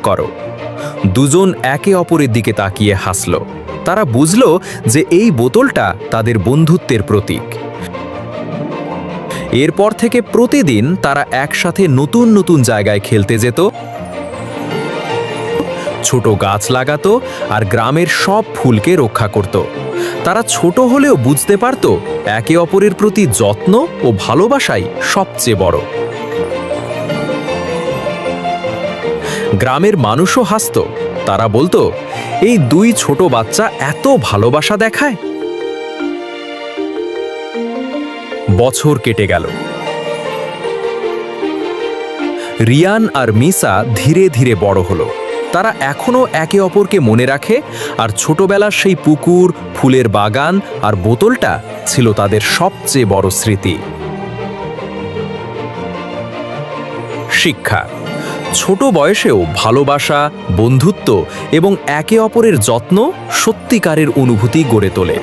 করো। দুজন একে অপরের দিকে তাকিয়ে হাসল। তারা বুঝল যে এই বোতলটা তাদের বন্ধুত্বের প্রতীক। এরপর থেকে প্রতিদিন তারা একসাথে নতুন নতুন জায়গায় খেলতে যেত, ছোট গাছ লাগাতো আর গ্রামের সব ফুলকে রক্ষা করত। তারা ছোট হলেও বুঝতে পারত একে অপরের প্রতি যত্ন ও ভালোবাসাই সবচেয়ে বড়। গ্রামের মানুষও হাসত। তারা বলতো, এই দুই ছোট বাচ্চা এত ভালোবাসা দেখায়। বছর কেটে গেল। রিয়ান আর মিসা ধীরে ধীরে বড় হলো। তারা এখনো একে অপরকে মনে রাখে, আর ছোটবেলার সেই পুকুর, ফুলের বাগান আর বোতলটা ছিল তাদের সবচেয়ে বড় স্মৃতি। শিক্ষা: ছোট বয়সেও ভালোবাসা, বন্ধুত্ব এবং একে অপরের যত্ন সত্যিকারের অনুভূতি গড়ে তোলে।